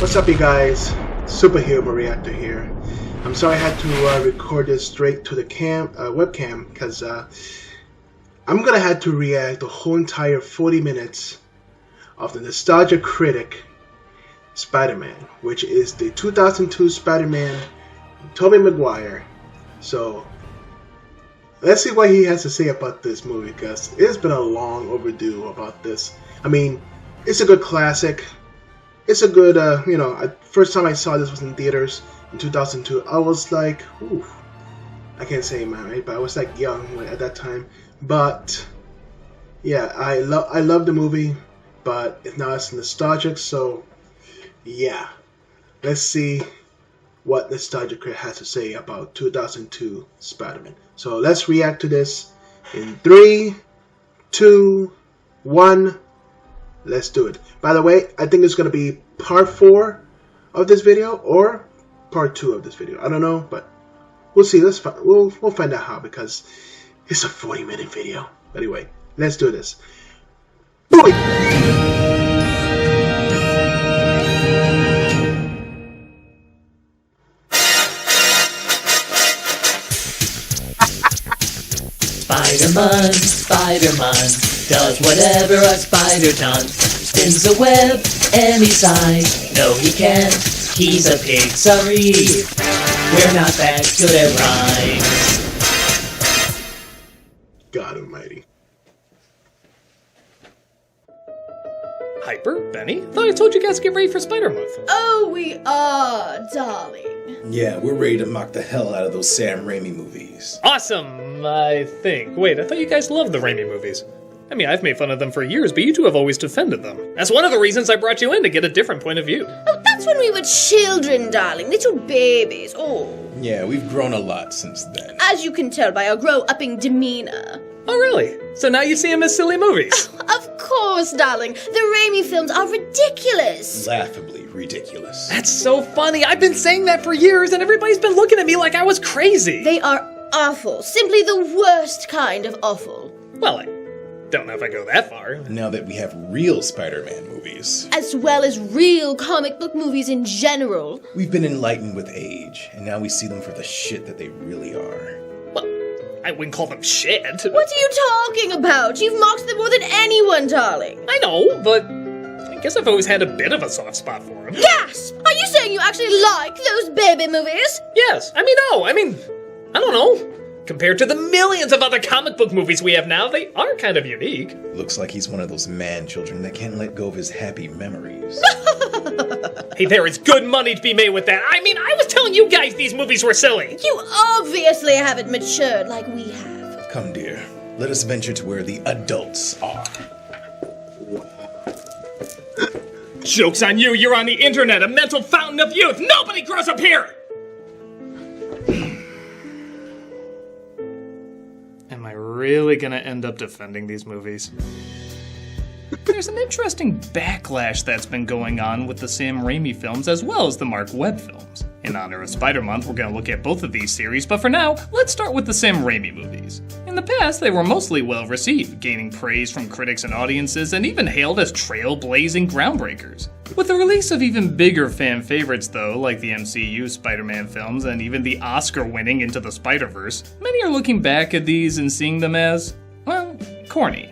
What's up, you guys? Superhero Reactor here. I'm sorry I had to record this straight to the webcam because I'm gonna have to react the whole entire 40 minutes of the nostalgia critic Spider-Man, which is the 2002 Spider-Man, Tobey Maguire. So let's see what he has to say about this movie, because it's been a long overdue about this. I mean, it's a good classic. It's a good, first time I saw this was in theaters in 2002. I was like, ooh, I can't say man, right? But I was like young at that time. But yeah, I love the movie, but now it's nostalgic. So yeah, let's see what Nostalgia Critic has to say about 2002 Spider-Man. So let's react to this in 3, 2, 1. Let's do it. By the way, I think it's going to be part 4 of this video or part 2 of this video. I don't know, but we'll see. We'll find out how, because it's a 40-minute video. Anyway, let's do this. Boy! Spider-Man, Spider-Man, does whatever a spider does. Spins a web any size. No, he can't. He's a pig, sorry. We're not that good at rhymes. God almighty. Hyper? Benny? Thought I told you guys to get ready for Spider-Month. Oh, we are, darling. Yeah, we're ready to mock the hell out of those Sam Raimi movies. Awesome, I think. Wait, I thought you guys loved the Raimi movies. I mean, I've made fun of them for years, but you two have always defended them. That's one of the reasons I brought you in, to get a different point of view. Oh, that's when we were children, darling. Little babies. Oh. Yeah, we've grown a lot since then. As you can tell by our grow-upping demeanor. Oh, really? So now you see them as silly movies? Of course, darling. The Raimi films are ridiculous. Laughably ridiculous. That's so funny. I've been saying that for years, and everybody's been looking at me like I was crazy. They are awful. Simply the worst kind of awful. Well, I don't know if I go that far. Now that we have real Spider-Man movies, As well as real comic book movies in general. we've been enlightened with age, and now we see them for the shit that they really are. Well, I wouldn't call them shit. What are you talking about? You've mocked them more than anyone, darling. I know, but I guess I've always had a bit of a soft spot for them. Gasp! Are you saying you actually like those baby movies? Yes. I don't know. Compared to the millions of other comic book movies we have now, they are kind of unique. Looks like he's one of those man-children that can't let go of his happy memories. Hey, there is good money to be made with that. I mean, I was telling you guys these movies were silly. You obviously haven't matured like we have. Come, dear, let us venture to where the adults are. Joke's on you, you're on the internet, a mental fountain of youth. Nobody grows up here! Am I really gonna end up defending these movies? There's an interesting backlash that's been going on with the Sam Raimi films as well as the Mark Webb films. In honor of Spider-Month, we're gonna look at both of these series, but for now, let's start with the Sam Raimi movies. In the past, they were mostly well received, gaining praise from critics and audiences, and even hailed as trailblazing groundbreakers. With the release of even bigger fan favorites though, like the MCU Spider-Man films and even the Oscar-winning Into the Spider-Verse, many are looking back at these and seeing them as, well, corny.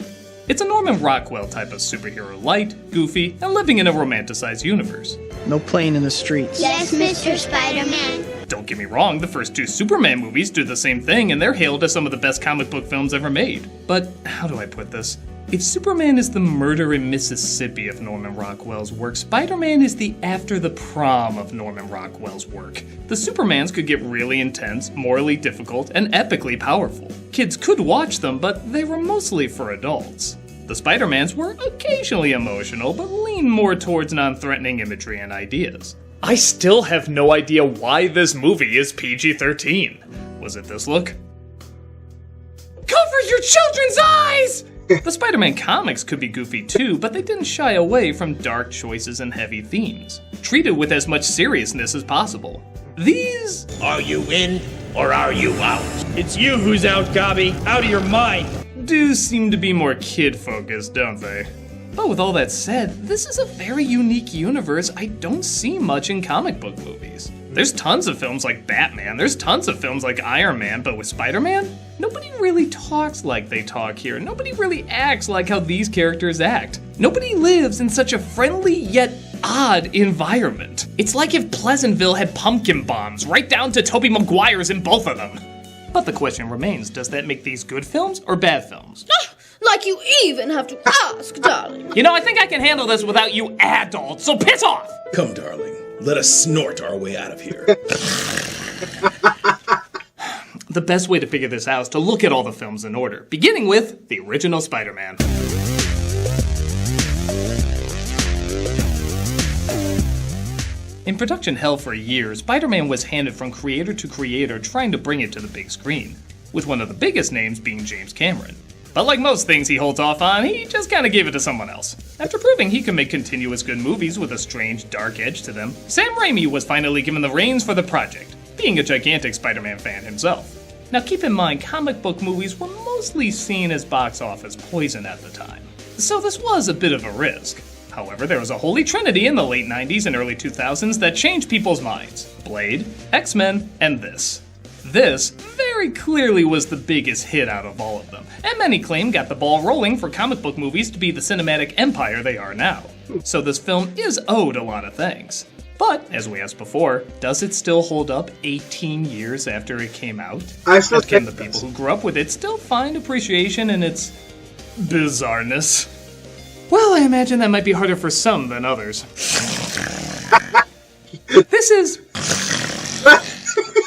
It's a Norman Rockwell type of superhero, light, goofy, and living in a romanticized universe. No playing in the streets. Yes, Mr. Spider-Man. Don't get me wrong, the first 2 Superman movies do the same thing, and they're hailed as some of the best comic book films ever made. But, how do I put this? If Superman is the Murder in Mississippi of Norman Rockwell's work, Spider-Man is the After the Prom of Norman Rockwell's work. The Supermans could get really intense, morally difficult, and epically powerful. Kids could watch them, but they were mostly for adults. The Spider-Mans were occasionally emotional, but leaned more towards non-threatening imagery and ideas. I still have no idea why this movie is PG-13. Was it this look? Cover your children's eyes! The Spider-Man comics could be goofy too, but they didn't shy away from dark choices and heavy themes, treated with as much seriousness as possible. These... Are you in, or are you out? It's you who's out, Gobby. Out of your mind. do seem to be more kid-focused, don't they? But with all that said, this is a very unique universe I don't see much in comic book movies. There's tons of films like Batman, there's tons of films like Iron Man, but with Spider-Man, nobody really talks like they talk here. Nobody really acts like how these characters act. Nobody lives in such a friendly yet odd environment. It's like if Pleasantville had pumpkin bombs, right down to Tobey Maguire's in both of them. But the question remains, does that make these good films or bad films? Like you even have to ask, darling. You know, I think I can handle this without you adults, so piss off! Come, darling. Let us snort our way out of here. The best way to figure this out is to look at all the films in order, beginning with the original Spider-Man. In production hell for years, Spider-Man was handed from creator to creator trying to bring it to the big screen, with one of the biggest names being James Cameron. But like most things he holds off on, he just kinda gave it to someone else. After proving he could make continuous good movies with a strange, dark edge to them, Sam Raimi was finally given the reins for the project, being a gigantic Spider-Man fan himself. Now keep in mind, comic book movies were mostly seen as box office poison at the time, so this was a bit of a risk. However, there was a holy trinity in the late 90s and early 2000s that changed people's minds. Blade, X-Men, and this. This very clearly was the biggest hit out of all of them, and many claim got the ball rolling for comic book movies to be the cinematic empire they are now. So this film is owed a lot of things. But, as we asked before, does it still hold up 18 years after it came out? I still And can think the it does. people who grew up with it still find appreciation in its bizarreness? Well, I imagine that might be harder for some than others. This is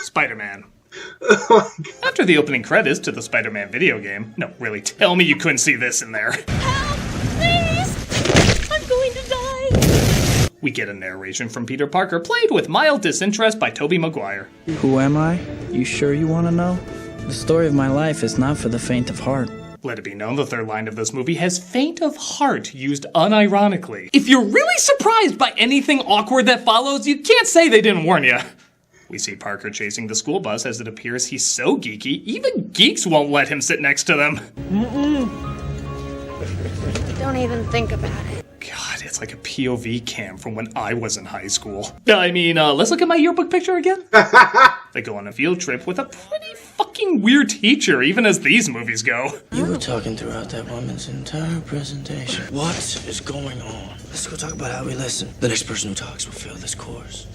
Spider-Man. After the opening credits to the Spider-Man video game, no, really, tell me you couldn't see this in there. Help, please! I'm going to die. We get a narration from Peter Parker, played with mild disinterest by Tobey Maguire. Who am I? You sure you want to know? The story of my life is not for the faint of heart. Let it be known the third line of this movie has faint of heart used unironically. If you're really surprised by anything awkward that follows, you can't say they didn't warn you. We see Parker chasing the school bus as it appears he's so geeky, even geeks won't let him sit next to them. Don't even think about it. God, it's like a POV cam from when I was in high school. I mean, let's look at my yearbook picture again. They go on a field trip with a pretty fucking weird teacher, even as these movies go. You were talking throughout that woman's entire presentation. What is going on? Let's go talk about how we listen. The next person who talks will fail this course.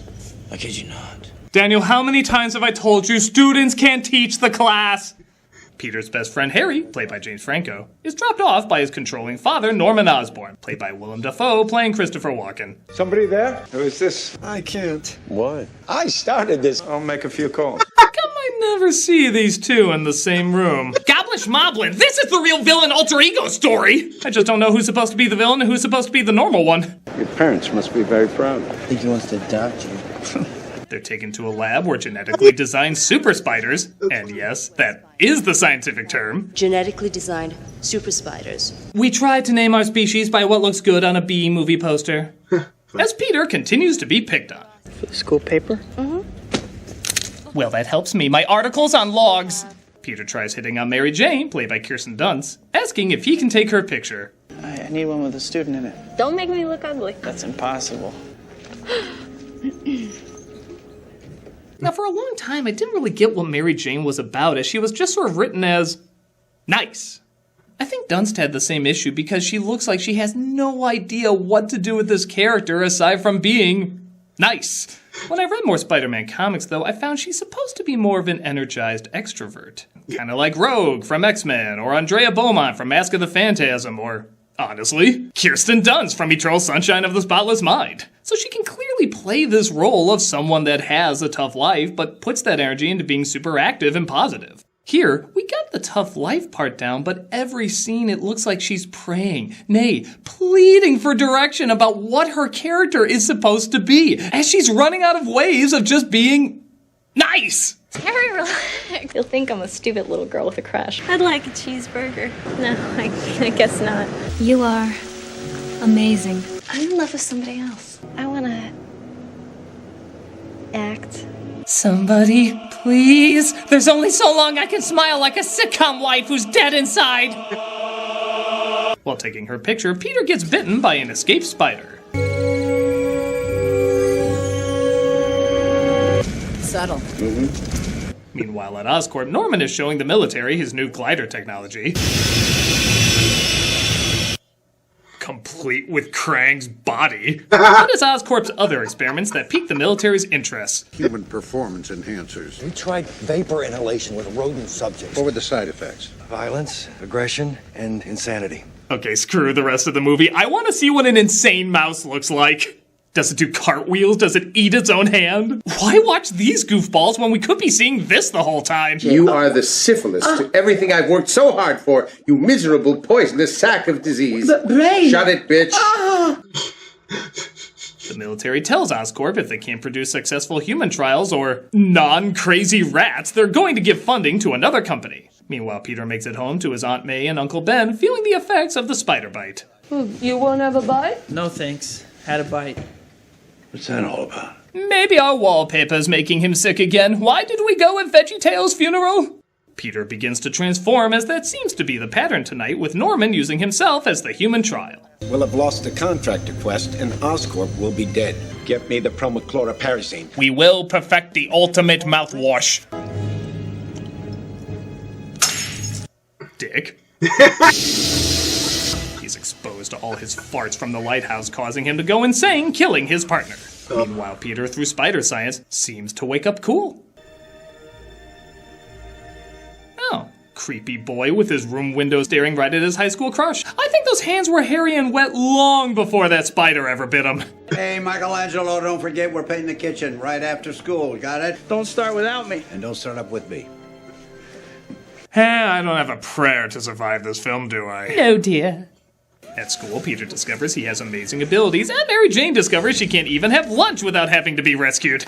I kid you not. Daniel, how many times have I told you students can't teach the class? Peter's best friend Harry, played by James Franco, is dropped off by his controlling father, Norman Osborn, played by Willem Dafoe, playing Christopher Walken. Somebody there? Who is this? I can't. Why? I started this. I'll make a few calls. How come I never see these two in the same room? Goblin Schmoblin, this is the real villain alter ego story! I just don't know who's supposed to be the villain and who's supposed to be the normal one. Your parents must be very proud. I think he wants to adopt you. They're taken to a lab where genetically designed super spiders, and yes, that is the scientific term. Genetically designed super spiders. We try to name our species by what looks good on a B movie poster. As Peter continues to be picked on. For the school paper? Well, that helps me. My article's on logs. Peter tries hitting on Mary Jane, played by Kirsten Dunst, asking if he can take her picture. I need one with a student in it. Don't make me look ugly. That's impossible. Now, for a long time, I didn't really get what Mary Jane was about, as she was just sort of written as nice. I think Dunst had the same issue because she looks like she has no idea what to do with this character aside from being nice. When I read more Spider-Man comics, though, I found she's supposed to be more of an energized extrovert. Kind of like Rogue from X-Men, or Andrea Beaumont from Mask of the Phantasm, or, honestly, Kirsten Dunst from Eternal Sunshine of the Spotless Mind. So she can clearly play this role of someone that has a tough life, but puts that energy into being super active and positive. Here, we got the tough life part down, but every scene it looks like she's praying, nay, pleading for direction about what her character is supposed to be, as she's running out of ways of just being nice. Terry, relax. You'll think I'm a stupid little girl with a crush. I'd like a cheeseburger. No, I guess not. You are amazing. I'm in love with somebody else. I wanna act. Somebody, please. There's only so long I can smile like a sitcom wife who's dead inside. While taking her picture, Peter gets bitten by an escaped spider. Subtle. Meanwhile, at Oscorp, Norman is showing the military his new glider technology. Complete with Krang's body. What is Oscorp's other experiments that pique the military's interest? Human performance enhancers. We tried vapor inhalation with rodent subjects. What were the side effects? Violence, aggression, and insanity. Okay, screw the rest of the movie. I want to see what an insane mouse looks like. Does it do cartwheels? Does it eat its own hand? Why watch these goofballs when we could be seeing this the whole time? You are the syphilis to everything I've worked so hard for, you miserable poisonous sack of disease. But brain! Shut it, bitch. The military tells Oscorp if they can't produce successful human trials or non-crazy rats, they're going to give funding to another company. Meanwhile, Peter makes it home to his Aunt May and Uncle Ben, feeling the effects of the spider bite. You won't have a bite? No thanks. Had a bite. What's that all about? Maybe our wallpaper's making him sick again. Why did we go at VeggieTales' funeral? Peter begins to transform, as that seems to be the pattern tonight, with Norman using himself as the human trial. We'll have lost the contractor quest, and Oscorp will be dead. Get me the promochloroparazine. We will perfect the ultimate mouthwash. Dick. He's exposed to all his farts from the lighthouse, causing him to go insane, killing his partner. Meanwhile, Peter, through spider science, seems to wake up cool. Oh, creepy boy with his room window staring right at his high school crush. I think those hands were hairy and wet long before that spider ever bit him. Hey, Michelangelo, don't forget we're painting the kitchen right after school. Got it? Don't start without me. And don't start up with me. I don't have a prayer to survive this film, do I? No, dear. At school, Peter discovers he has amazing abilities, and Mary Jane discovers she can't even have lunch without having to be rescued.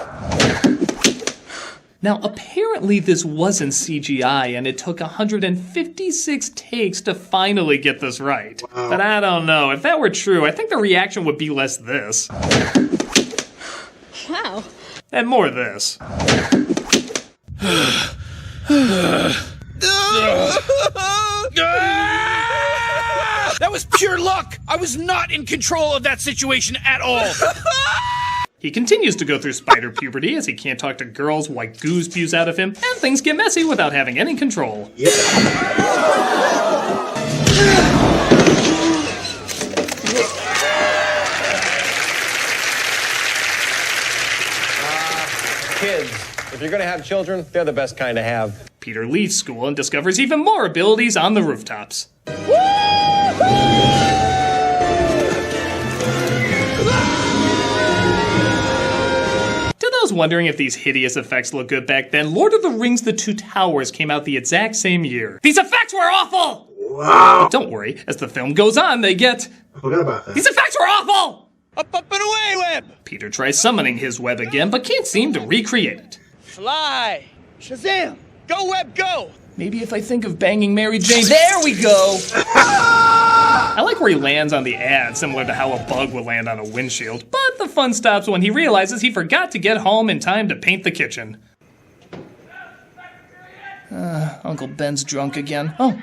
Now, apparently this wasn't CGI, and it took 156 takes to finally get this right. Wow. But I don't know. If that were true, I think the reaction would be less this. Wow. And more this. That was pure luck! I was not in control of that situation at all! He continues to go through spider puberty as he can't talk to girls, while goo spews out of him, and things get messy without having any control. Yeah. Kids, if you're gonna have children, they're the best kind to have. Peter leaves school and discovers even more abilities on the rooftops. To those wondering if these hideous effects look good back then, Lord of the Rings The Two Towers came out the exact same year. These effects were awful! Wow! But don't worry, as the film goes on, they get... I forgot about that. These effects were awful! Up and away, web! Peter tries summoning his web again, but can't seem to recreate it. Fly! Shazam! Go, web, go! Maybe if I think of banging Mary Jane... There we go! I like where he lands on the ad, similar to how a bug would land on a windshield, but the fun stops when he realizes he forgot to get home in time to paint the kitchen. Uncle Ben's drunk again. Oh.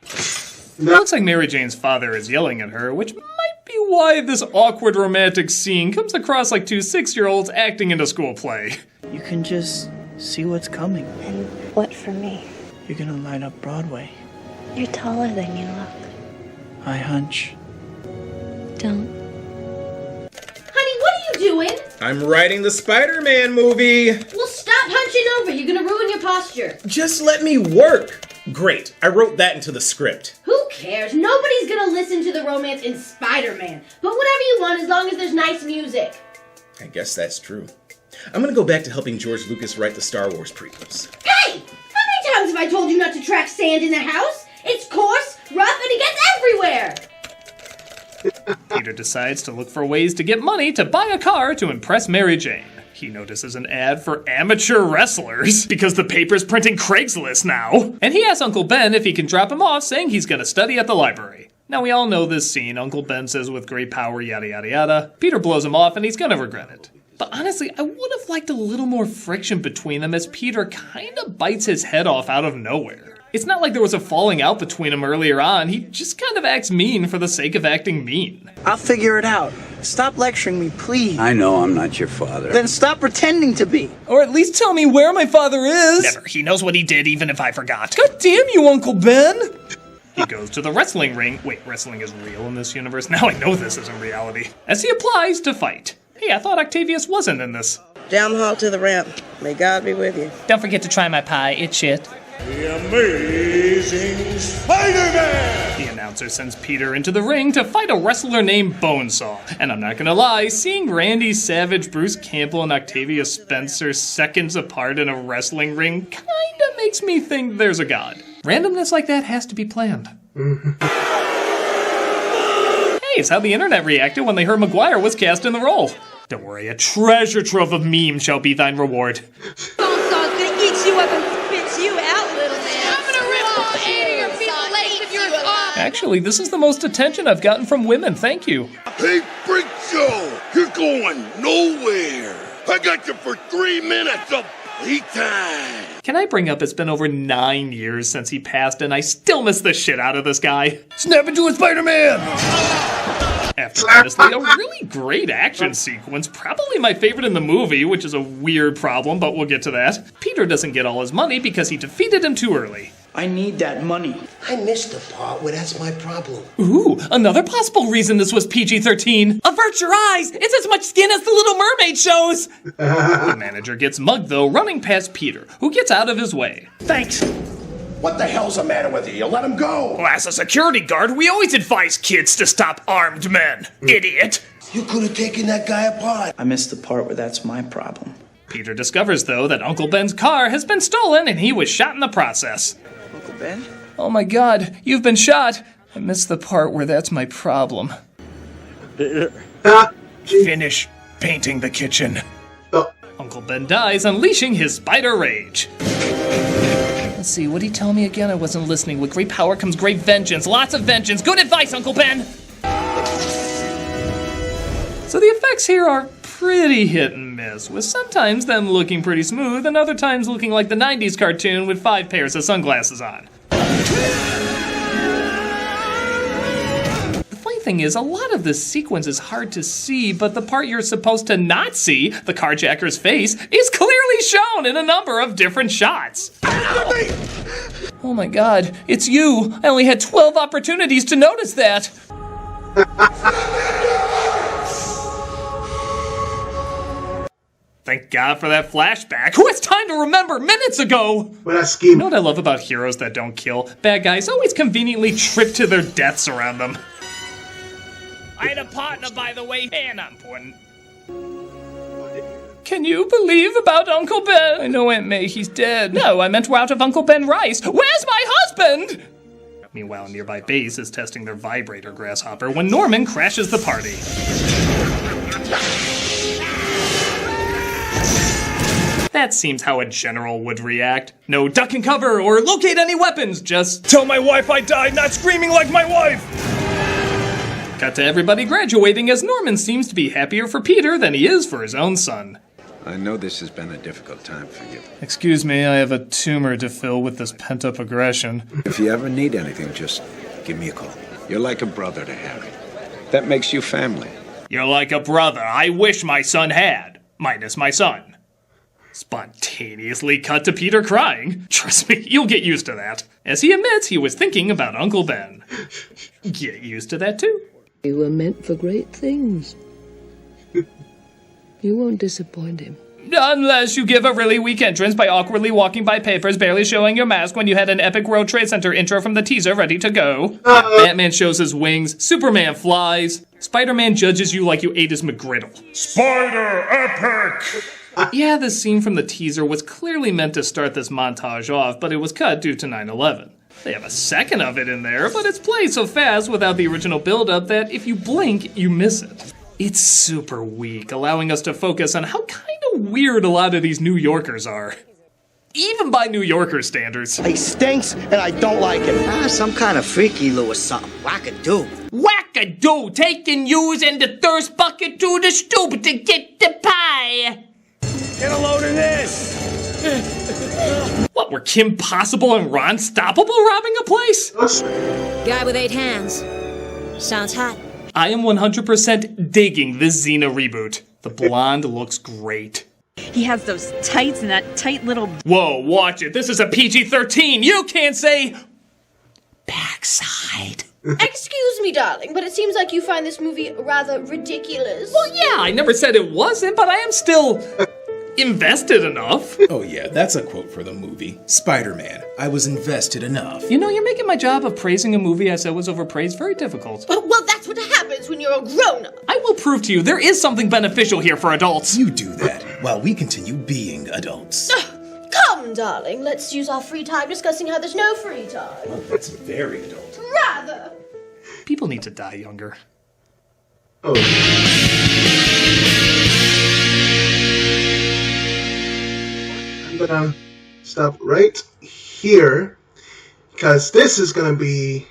It looks like Mary Jane's father is yelling at her, which might be why this awkward romantic scene comes across like two 6-year-olds acting in a school play. You can just see what's coming. And what for me? You're gonna light up Broadway. You're taller than you look. I hunch. Don't. Honey, what are you doing? I'm writing the Spider-Man movie. Well, stop hunching over. You're gonna ruin your posture. Just let me work. Great. I wrote that into the script. Who cares? Nobody's gonna listen to the romance in Spider-Man. But whatever you want, as long as there's nice music. I guess that's true. I'm gonna go back to helping George Lucas write the Star Wars prequels. Hey! How many times have I told you not to track sand in the house? It's coarse, rough, and it gets everywhere! Peter decides to look for ways to get money to buy a car to impress Mary Jane. He notices an ad for amateur wrestlers, because the paper's printing Craigslist now. And he asks Uncle Ben if he can drop him off, saying he's gonna study at the library. Now we all know this scene. Uncle Ben says with great power, yada yada yada. Peter blows him off and he's gonna regret it. But honestly, I would have liked a little more friction between them, as Peter kinda bites his head off out of nowhere. It's not like there was a falling out between them earlier on. He just kind of acts mean for the sake of acting mean. I'll figure it out. Stop lecturing me, please. I know I'm not your father. Then stop pretending to be. Or at least tell me where my father is. Never. He knows what he did, even if I forgot. God damn you, Uncle Ben! He goes to the wrestling ring. Wait, wrestling is real in this universe? Now I know this isn't reality. As he applies to fight. Hey, I thought Octavius wasn't in this. Down the hall to the ramp. May God be with you. Don't forget to try my pie, it's shit. The Amazing Spider-Man! The announcer sends Peter into the ring to fight a wrestler named Bonesaw. And I'm not gonna lie, seeing Randy Savage, Bruce Campbell, and Octavia Spencer seconds apart in a wrestling ring kinda makes me think there's a god. Randomness like that has to be planned. Hey, it's how the internet reacted when they heard Maguire was cast in the role. Don't worry, a treasure trove of memes shall be thine reward. Bonsaw's gonna eat you up and spit you out, little man. I'm gonna rip all 8 of your feeble legs of yours off. Actually, this is the most attention I've gotten from women, thank you. Hey, Freak Show, you're going nowhere. I got you for 3 minutes of playtime. Can I bring up it's been over 9 years since he passed and I still miss the shit out of this guy? Snap into a Spider-Man! After honestly a really great action sequence, probably my favorite in the movie, which is a weird problem, but we'll get to that. Peter doesn't get all his money because he defeated him too early. I need that money. I missed the part where that's my problem. Ooh, another possible reason this was PG-13. Avert your eyes! It's as much skin as the Little Mermaid shows! The manager gets mugged though, running past Peter, who gets out of his way. Thanks. What the hell's the matter with you? You let him go. Well, as a security guard, we always advise kids to stop armed men. Idiot. You could have taken that guy apart. I missed the part where that's my problem. Peter discovers though that Uncle Ben's car has been stolen and he was shot in the process. Uncle Ben? Oh my god, you've been shot! I missed the part where that's my problem. Finish painting the kitchen. Uncle Ben dies, unleashing his spider rage. Let's see, what'd he tell me again? I wasn't listening. With great power comes great vengeance. Lots of vengeance. Good advice, Uncle Ben! So the effects here are pretty hit and miss, with sometimes them looking pretty smooth and other times looking like the 90s cartoon with 5 pairs of sunglasses on. The funny thing is, a lot of this sequence is hard to see, but the part you're supposed to not see, the carjacker's face, is clearly shown in a number of different shots. Oh my god, it's you! I only had 12 opportunities to notice that! Thank God for that flashback. Who has time to remember minutes ago? You know what I love about heroes that don't kill? Bad guys always conveniently trip to their deaths around them. I had a partner, by the way, and not important. Can you believe about Uncle Ben? I know, Aunt May, he's dead. No, I meant we're out of Uncle Ben rice. Where's my husband? Meanwhile, nearby base is testing their vibrator grasshopper when Norman crashes the party. That seems how a general would react. No duck and cover or locate any weapons, just tell my wife I died, not screaming like my wife! Cut to everybody graduating as Norman seems to be happier for Peter than he is for his own son. I know this has been a difficult time for you. Excuse me, I have a tumor to fill with this pent-up aggression. If you ever need anything, just give me a call. You're like a brother to Harry. That makes you family. You're like a brother I wish my son had, minus my son. Spontaneously cut to Peter crying. Trust me, you'll get used to that. As he admits he was thinking about Uncle Ben. Get used to that too. You were meant for great things. You won't disappoint him. Unless you give a really weak entrance by awkwardly walking by papers, barely showing your mask when you had an epic World Trade Center intro from the teaser ready to go. Batman shows his wings, Superman flies, Spider-Man judges you like you ate his McGriddle. Spider Epic! Yeah, this scene from the teaser was clearly meant to start this montage off, but it was cut due to 9/11. They have a second of it in there, but it's played so fast without the original build-up that if you blink, you miss it. It's super weak, allowing us to focus on how kind of weird a lot of these New Yorkers are. Even by New Yorker standards. He stinks, and I don't like him. Some kind of freaky Lewis something. Wackadoo. Wackadoo, taking yous and the thirst bucket to the stoop to get the pie. Get a load of this! What, were Kim Possible and Ron Stoppable robbing a place? Guy with 8 hands. Sounds hot. I am 100% digging this Xena reboot. The blonde looks great. He has those tights and that tight little... Whoa, watch it. This is a PG-13. You can't say... backside. Excuse me, darling, but it seems like you find this movie rather ridiculous. Well, yeah, I never said it wasn't, but I am still... invested enough. Oh yeah, that's a quote for the movie. Spider-Man, I was invested enough. You know, you're making my job of praising a movie I said was overpraised very difficult. Well, that's what happens when you're a grown-up. I will prove to you there is something beneficial here for adults. You do that, while we continue being adults. Come, darling, let's use our free time discussing how there's no free time. Oh, that's very adult. Rather. People need to die younger. Oh. I'm gonna stop right here because this is gonna be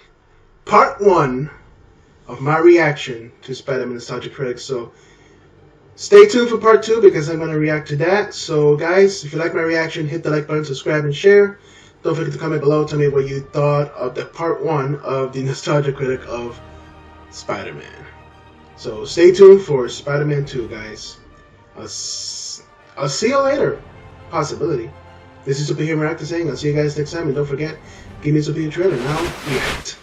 part 1 of my reaction to Spider-Man Nostalgia Critic. So stay tuned for part 2 because I'm gonna react to that. So guys, if you like my reaction, hit the like button, subscribe, and share. Don't forget to comment below. Tell me what you thought of the part 1 of the Nostalgia Critic of Spider-Man. So stay tuned for Spider-Man 2, guys. I'll see you later. Possibility. This is Superhero Reactor saying I'll see you guys next time, and don't forget, give me a Superhero trailer now. React.